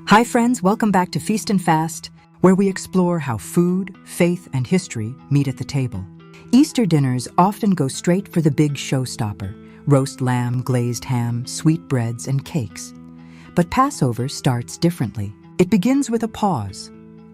Hi friends, welcome back to Feast and Fast, where we explore how food, faith, and history meet at the table. Easter dinners often go straight for the big showstopper: roast lamb, glazed ham, sweetbreads, and cakes. But Passover starts differently. It begins with a pause,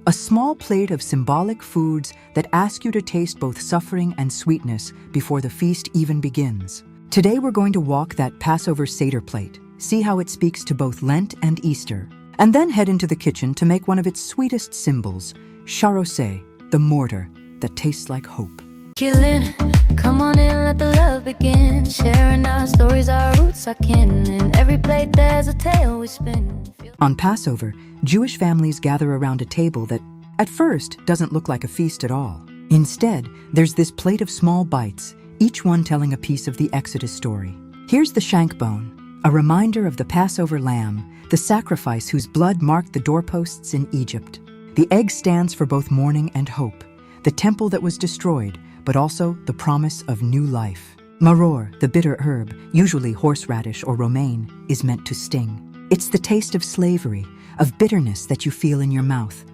a small plate of symbolic foods that ask you to taste both suffering and sweetness before the feast even begins. Today we're going to walk that Passover Seder plate, see how it speaks to both Lent and Easter, and then head into the kitchen to make one of its sweetest symbols, Charoset, the mortar that tastes like hope. Killing, come on in, let the love begin. Sharing our stories, our roots, our kin. In every plate there's a tale we spin. On Passover, Jewish families gather around a table that, at first, doesn't look like a feast at all. Instead, there's this plate of small bites, each one telling a piece of the Exodus story. Here's the shank bone, a reminder of the Passover lamb, the sacrifice whose blood marked the doorposts in Egypt. The egg stands for both mourning and hope, the temple that was destroyed, but also the promise of new life. Maror, the bitter herb, usually horseradish or romaine, is meant to sting. It's the taste of slavery, of bitterness that you feel in your mouth.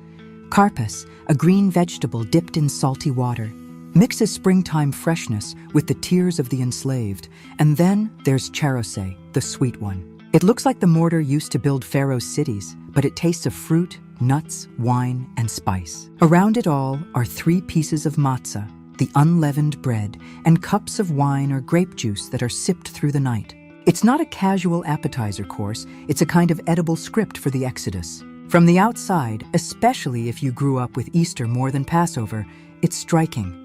Karpas, a green vegetable dipped in salty water, mixes springtime freshness with the tears of the enslaved. And then there's Charoset, the sweet one. It looks like the mortar used to build Pharaoh's cities, but it tastes of fruit, nuts, wine, and spice. Around it all are 3 pieces of matzah, the unleavened bread, and cups of wine or grape juice that are sipped through the night. It's not a casual appetizer course, it's a kind of edible script for the Exodus. From the outside, especially if you grew up with Easter more than Passover, it's striking.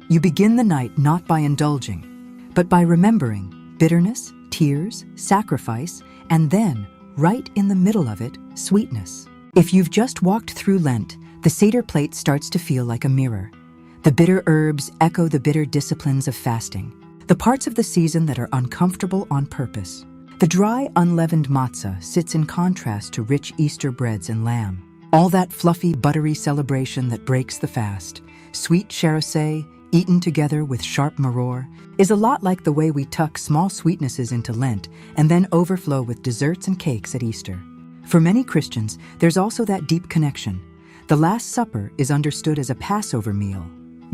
You begin the night not by indulging, but by remembering bitterness, tears, sacrifice, and then, right in the middle of it, sweetness. If you've just walked through Lent, the Seder plate starts to feel like a mirror. The bitter herbs echo the bitter disciplines of fasting, the parts of the season that are uncomfortable on purpose. The dry, unleavened matzah sits in contrast to rich Easter breads and lamb. All that fluffy, buttery celebration that breaks the fast, sweet charoset, eaten together with sharp maror, is a lot like the way we tuck small sweetnesses into Lent and then overflow with desserts and cakes at Easter. For many Christians, there's also that deep connection. The Last Supper is understood as a Passover meal.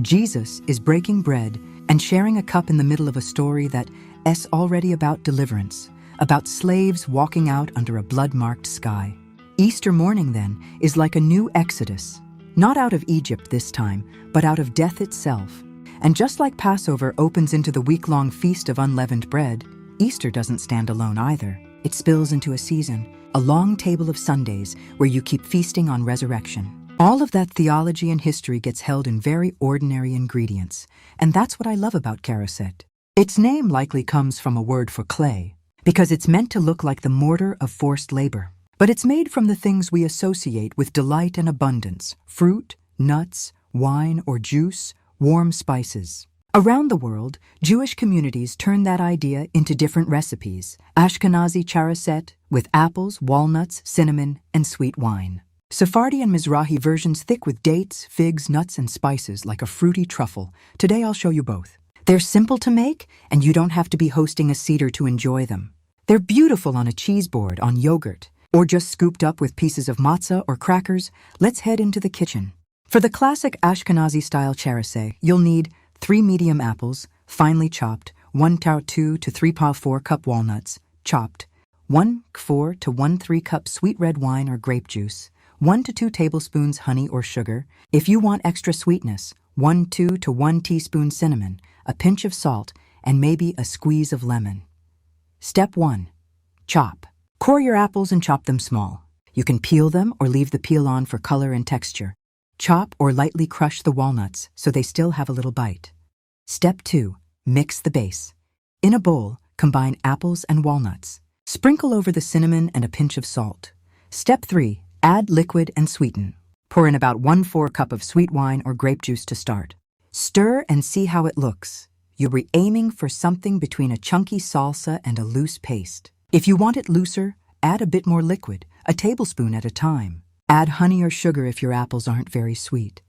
Jesus is breaking bread and sharing a cup in the middle of a story that's already about deliverance, about slaves walking out under a blood-marked sky. Easter morning, then, is like a new Exodus, not out of Egypt this time, but out of death itself. And just like Passover opens into the week-long Feast of Unleavened Bread, Easter doesn't stand alone either. It spills into a season, a long table of Sundays where you keep feasting on resurrection. All of that theology and history gets held in very ordinary ingredients, and that's what I love about Charoset. Its name likely comes from a word for clay, because it's meant to look like the mortar of forced labor. But it's made from the things we associate with delight and abundance: fruit, nuts, wine or juice, warm spices. Around the world, Jewish communities turn that idea into different recipes: Ashkenazi charoset with apples, walnuts, cinnamon, and sweet wine. Sephardi and Mizrahi versions thick with dates, figs, nuts, and spices like a fruity truffle. Today I'll show you both. They're simple to make, and you don't have to be hosting a Seder to enjoy them. They're beautiful on a cheese board, on yogurt, or just scooped up with pieces of matzah or crackers. Let's head into the kitchen. For the classic Ashkenazi-style charoset, you'll need 3 medium apples, finely chopped, 1 2 to 3 4 cup walnuts, chopped, 1 4 to 1 3 cup sweet red wine or grape juice, 1 to 2 tablespoons honey or sugar. If you want extra sweetness, 1 2 to 1 teaspoon cinnamon, a pinch of salt, and maybe a squeeze of lemon. Step 1. Chop. Core your apples and chop them small. You can peel them or leave the peel on for color and texture. Chop or lightly crush the walnuts so they still have a little bite. Step 2. Mix the base. In a bowl, combine apples and walnuts. Sprinkle over the cinnamon and a pinch of salt. Step 3. Add liquid and sweeten. Pour in about 1/4 cup of sweet wine or grape juice to start. Stir and see how it looks. You'll be aiming for something between a chunky salsa and a loose paste. If you want it looser, add a bit more liquid, a tablespoon at a time. Add honey or sugar if your apples aren't very sweet.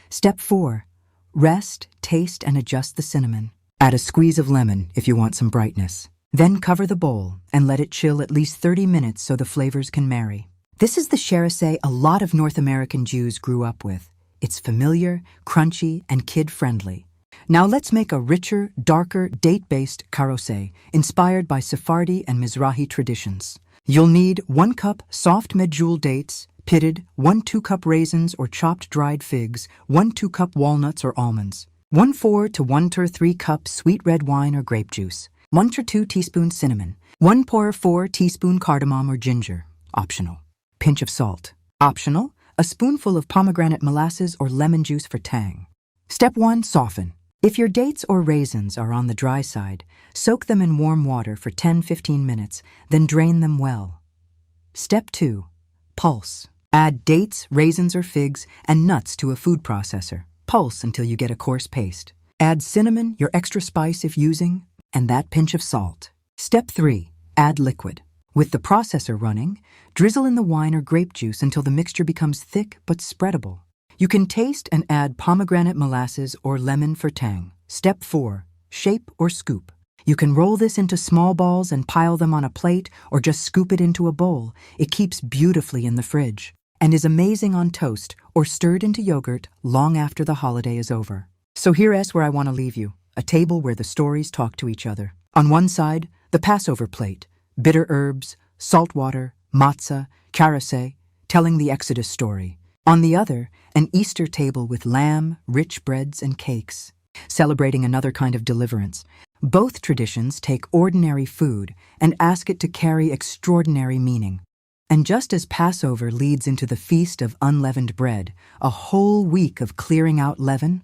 Step 4. Rest, taste, and adjust the cinnamon. Add a squeeze of lemon if you want some brightness. Then cover the bowl and let it chill at least 30 minutes so the flavors can marry. This is the Charoset a lot of North American Jews grew up with. It's familiar, crunchy, and kid-friendly. Now let's make a richer, darker, date-based Charoset inspired by Sephardi and Mizrahi traditions. You'll need 1 cup soft medjool dates, pitted, 1 2-cup raisins or chopped dried figs, 1 2-cup walnuts or almonds, 1/4 to 1/3 cup sweet red wine or grape juice, 1 to 2 teaspoons cinnamon, 1/4 teaspoon cardamom or ginger, optional. Pinch of salt, optional. A spoonful of pomegranate molasses or lemon juice for tang. Step 1, soften. If your dates or raisins are on the dry side, soak them in warm water for 10-15 minutes, then drain them well. Step 2, pulse. Add dates, raisins or figs, and nuts to a food processor. Pulse until you get a coarse paste. Add cinnamon, your extra spice if using, and that pinch of salt. Step 3, add liquid. With the processor running, drizzle in the wine or grape juice until the mixture becomes thick but spreadable. You can taste and add pomegranate molasses or lemon for tang. Step 4, shape or scoop. You can roll this into small balls and pile them on a plate or just scoop it into a bowl. It keeps beautifully in the fridge and is amazing on toast or stirred into yogurt long after the holiday is over. So here's where I want to leave you, a table where the stories talk to each other. On one side, the Passover plate, bitter herbs, salt water, matzah, charoset, telling the Exodus story. On the other, an Easter table with lamb, rich breads, and cakes, celebrating another kind of deliverance. Both traditions take ordinary food and ask it to carry extraordinary meaning. And just as Passover leads into the Feast of Unleavened Bread, a whole week of clearing out leaven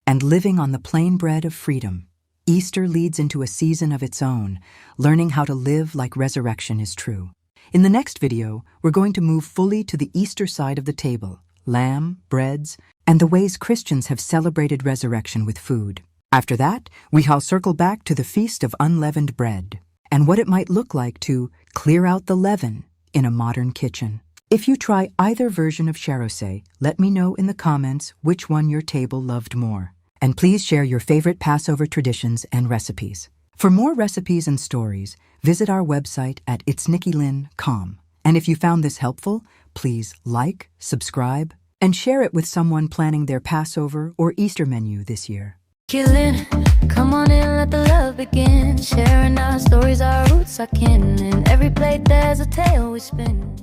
and living on the plain bread of freedom, Easter leads into a season of its own, learning how to live like resurrection is true. In the next video, we're going to move fully to the Easter side of the table, lamb, breads, and the ways Christians have celebrated resurrection with food. After that, we'll circle back to the Feast of Unleavened Bread and what it might look like to clear out the leaven in a modern kitchen. If you try either version of Charoset, let me know in the comments which one your table loved more. And please share your favorite Passover traditions and recipes. For more recipes and stories, visit our website at itsnikkilyn.com. And if you found this helpful, please like, subscribe, and share it with someone planning their Passover or Easter menu this year. Killing, come on in, let the love begin. Sharing our stories, our roots, our kin. In every plate there's a tale we spin.